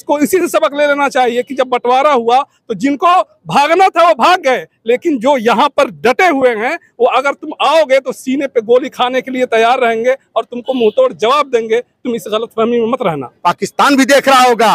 उसको इसी से सबक ले लेना चाहिए कि जब बंटवारा हुआ तो जिनको भागना था वो भाग गए, लेकिन जो यहाँ पर डटे हुए हैं वो अगर तुम आओगे तो सीने पे गोली खाने के लिए तैयार रहेंगे और तुमको मुंहतोड़ जवाब देंगे। तुम इस गलतफहमी में मत रहना। पाकिस्तान भी देख रहा होगा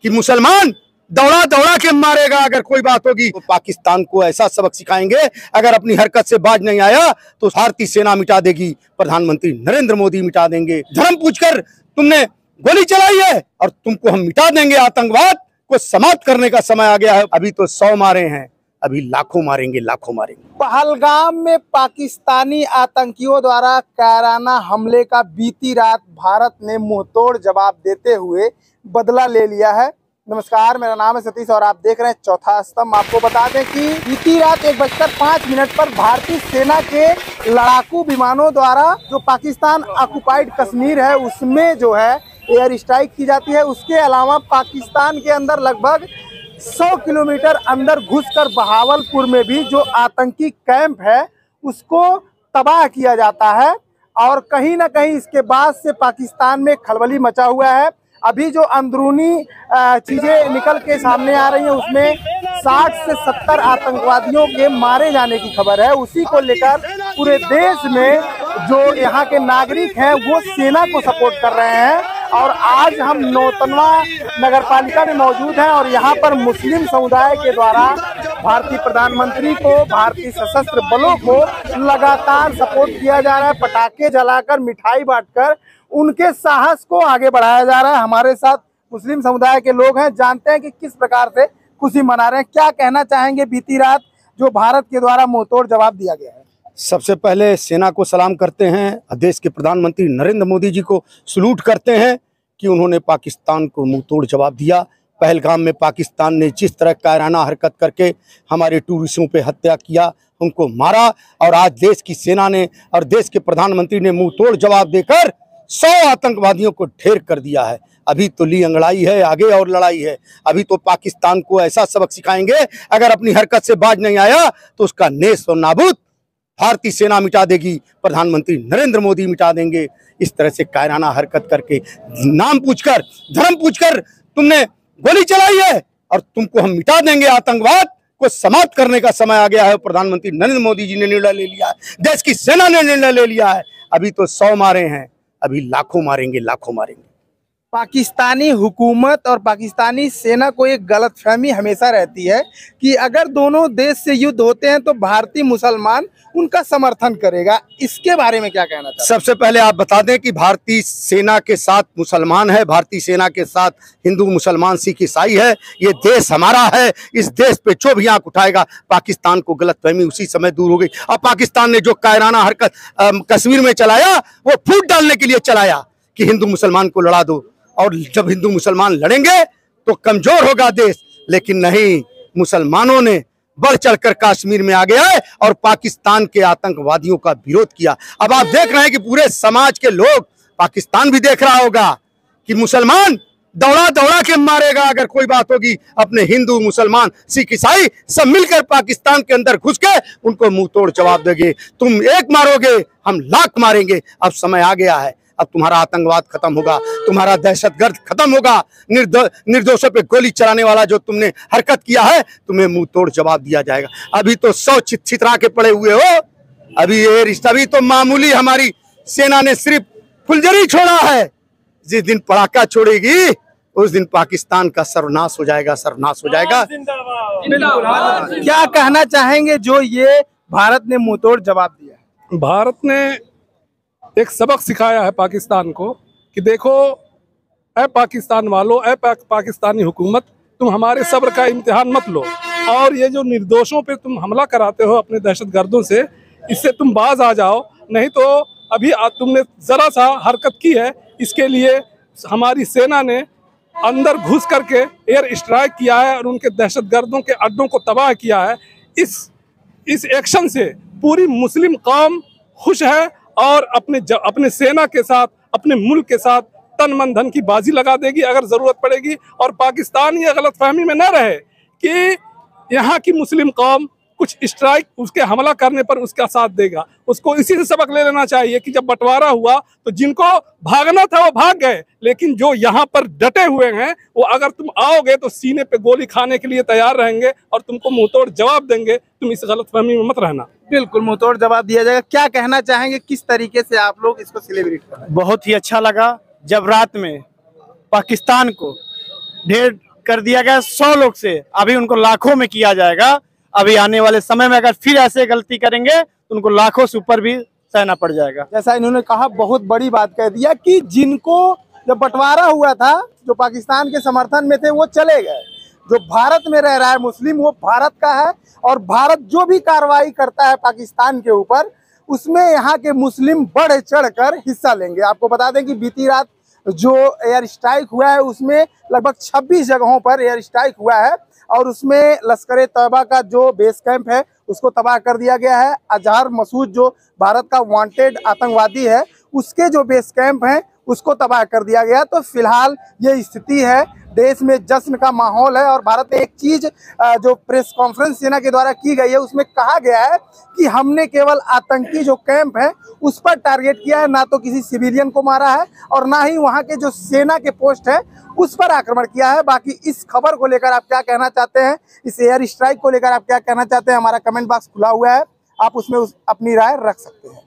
कि मुसलमान दौड़ा दौड़ा के मारेगा अगर कोई बात होगी तो पाकिस्तान को ऐसा सबक सिखाएंगे, अगर अपनी हरकत से बाज नहीं आया तो भारतीय सेना मिटा देगी, प्रधानमंत्री नरेंद्र मोदी मिटा देंगे। धर्म पूछकर तुमने गोली चलाई है और तुमको हम मिटा देंगे। आतंकवाद को समाप्त करने का समय आ गया है। अभी तो 100 मारे हैं, अभी लाखों मारेंगे, लाखों मारेंगे। पहलगाम में पाकिस्तानी आतंकियों द्वारा कायराना हमले का बीती रात भारत ने मुंहतोड़ जवाब देते हुए बदला ले लिया है। नमस्कार, मेरा नाम है सतीश और आप देख रहे हैं चौथा स्तंभ। आपको बता दें कि बीती रात 1:05 पर भारतीय सेना के लड़ाकू विमानों द्वारा जो पाकिस्तान ऑक्युपाइड कश्मीर है उसमें जो है एयर स्ट्राइक की जाती है। उसके अलावा पाकिस्तान के अंदर लगभग 100 किलोमीटर अंदर घुसकर बहावलपुर में भी जो आतंकी कैंप है उसको तबाह किया जाता है। और कहीं ना कहीं इसके बाद से पाकिस्तान में खलबली मचा हुआ है। अभी जो अंदरूनी चीजें निकल के सामने आ रही हैं उसमें 60 से 70 आतंकवादियों के मारे जाने की खबर है। उसी को लेकर पूरे देश में जो यहाँ के नागरिक हैं वो सेना को सपोर्ट कर रहे हैं। और आज हम नौतनवा नगर पालिका में मौजूद हैं और यहाँ पर मुस्लिम समुदाय के द्वारा भारतीय प्रधानमंत्री को, भारतीय सशस्त्र बलों को लगातार सपोर्ट किया जा रहा है। पटाखे जलाकर, मिठाई बांटकर उनके साहस को आगे बढ़ाया जा रहा है। हमारे साथ मुस्लिम समुदाय के लोग हैं, जानते हैं कि किस प्रकार से खुशी मना रहे हैं। क्या कहना चाहेंगे बीती रात जो भारत के द्वारा मुंहतोड़ जवाब दिया गया है? सबसे पहले सेना को सलाम करते हैं, देश के प्रधानमंत्री नरेंद्र मोदी जी को सलूट करते हैं कि उन्होंने पाकिस्तान को मुंहतोड़ जवाब दिया। पहलगाम में पाकिस्तान ने जिस तरह कायराना हरकत करके हमारे टूरिस्टों पे हत्या किया, उनको मारा, और आज देश की सेना ने और देश के प्रधानमंत्री ने मुंहतोड़ जवाब देकर 100 आतंकवादियों को ढेर कर दिया है। अभी तो ली अंगड़ाई है, आगे और लड़ाई है। अभी तो पाकिस्तान को ऐसा सबक सिखाएंगे, अगर अपनी हरकत से बाज नहीं आया तो उसका नेस और नाबूद भारतीय सेना मिटा देगी, प्रधानमंत्री नरेंद्र मोदी मिटा देंगे। इस तरह से कायराना हरकत करके, नाम पूछकर, धर्म पूछकर तुमने गोली चलाई है और तुमको हम मिटा देंगे। आतंकवाद को समाप्त करने का समय आ गया है। प्रधानमंत्री नरेंद्र मोदी जी ने निर्णय ले लिया है, देश की सेना ने निर्णय ले लिया है। अभी तो 100 मारे हैं, अभी लाखों मारेंगे, लाखों मारेंगे। पाकिस्तानी हुकूमत और पाकिस्तानी सेना को एक गलतफहमी हमेशा रहती है कि अगर दोनों देश से युद्ध होते हैं तो भारतीय मुसलमान उनका समर्थन करेगा। इसके बारे में क्या कहना चाहते हैं? सबसे पहले आप बता दें कि भारतीय सेना के साथ मुसलमान है, भारतीय सेना के साथ हिंदू, मुसलमान, सिख, ईसाई है। ये देश हमारा है। इस देश पे जो भी आंख उठाएगा, पाकिस्तान को गलतफहमी उसी समय दूर हो गई। और पाकिस्तान ने जो कायराना हरकत कश्मीर में चलाया वो फूट डालने के लिए चलाया कि हिंदू मुसलमान को लड़ा दो, और जब हिंदू मुसलमान लड़ेंगे तो कमजोर होगा देश। लेकिन नहीं, मुसलमानों ने बढ़ चढ़कर कश्मीर में आ गया है और पाकिस्तान के आतंकवादियों का विरोध किया। अब आप देख रहे हैं कि पूरे समाज के लोग, पाकिस्तान भी देख रहा होगा कि मुसलमान दौड़ा दौड़ा के मारेगा अगर कोई बात होगी। अपने हिंदू, मुसलमान, सिख, ईसाई सब मिलकर पाकिस्तान के अंदर घुस के उनको मुंह तोड़ जवाब देंगे। तुम एक मारोगे, हम लाख मारेंगे। अब समय आ गया है, अब तुम्हारा आतंकवाद खत्म होगा, तुम्हारा दहशतगर्द खत्म होगा। निर्दोषों पे गोली चलाने वाला जो तुमने हरकत किया है, तुम्हें मुंह तोड़ जवाब दिया जाएगा। अभी तो 100 छितरा के पड़े हुए हो। अभी ये रिश्ता भी तो मामूली, हमारी सेना ने सिर्फ फुलझड़ी छोड़ा है। जिस दिन पड़ाका छोड़ेगी उस दिन पाकिस्तान का सर्वनाश हो जाएगा, सर्वनाश हो जाएगा। क्या कहना चाहेंगे जो ये भारत ने मुंहतोड़ जवाब दिया? भारत ने एक सबक सिखाया है पाकिस्तान को कि देखो ऐ पाकिस्तान वालों, ऐ पाकिस्तानी हुकूमत, तुम हमारे सब्र का इम्तिहान मत लो और ये जो निर्दोषों पे तुम हमला कराते हो अपने दहशतगर्दों से, इससे तुम बाज आ जाओ। नहीं तो अभी तुमने ज़रा सा हरकत की है, इसके लिए हमारी सेना ने अंदर घुस करके एयर स्ट्राइक किया है और उनके दहशतगर्दों के अड्डों को तबाह किया है। इस एक्शन से पूरी मुस्लिम कौम खुश है और अपने सेना के साथ, अपने मुल्क के साथ तन मन धन की बाजी लगा देगी अगर ज़रूरत पड़ेगी। और पाकिस्तान ये गलतफहमी में न रहे कि यहाँ की मुस्लिम कौम कुछ स्ट्राइक उसके हमला करने पर उसका साथ देगा। उसको इसी से सबक ले लेना चाहिए कि जब बंटवारा हुआ तो जिनको भागना था वो भाग गए, लेकिन जो यहाँ पर डटे हुए हैं वो अगर तुम आओगे तो सीने पे गोली खाने के लिए तैयार रहेंगे और तुमको मुंहतोड़ जवाब देंगे। तुम इस गलतफहमी में मत रहना। बिल्कुल मुंहतोड़ जवाब दिया जाएगा। क्या कहना चाहेंगे, किस तरीके से आप लोग इसको सेलिब्रेट कर रहे हैं? बहुत ही अच्छा लगा जब रात में पाकिस्तान को ढेर कर दिया गया 100 लोग से, अभी उनको लाखों में किया जाएगा। अभी आने वाले समय में अगर फिर ऐसे गलती करेंगे तो उनको लाखों से ऊपर भी सहना पड़ जाएगा। जैसा इन्होंने कहा, बहुत बड़ी बात कह दिया कि जिनको जब बंटवारा हुआ था, जो पाकिस्तान के समर्थन में थे वो चले गए। जो भारत में रह रहा है मुस्लिम, वो भारत का है और भारत जो भी कार्रवाई करता है पाकिस्तान के ऊपर, उसमें यहाँ के मुस्लिम बढ़ चढ़कर हिस्सा लेंगे। आपको बता दें कि बीती रात जो एयर स्ट्राइक हुआ है उसमें लगभग 26 जगहों पर एयर स्ट्राइक हुआ है और उसमें लश्कर तैयबा का जो बेस कैंप है उसको तबाह कर दिया गया है। अजहर मसूद जो भारत का वांटेड आतंकवादी है, उसके जो बेस कैंप हैं उसको तबाह कर दिया गया। तो फिलहाल ये स्थिति है, देश में जश्न का माहौल है। और भारत में एक चीज जो प्रेस कॉन्फ्रेंस सेना के द्वारा की गई है उसमें कहा गया है कि हमने केवल आतंकी जो कैंप है उस पर टारगेट किया है, ना तो किसी सिविलियन को मारा है और ना ही वहां के जो सेना के पोस्ट है उस पर आक्रमण किया है। बाकी इस खबर को लेकर आप क्या कहना चाहते हैं, इस एयर स्ट्राइक को लेकर आप क्या कहना चाहते हैं, हमारा कमेंट बॉक्स खुला हुआ है, आप उसमें अपनी राय रख सकते हैं।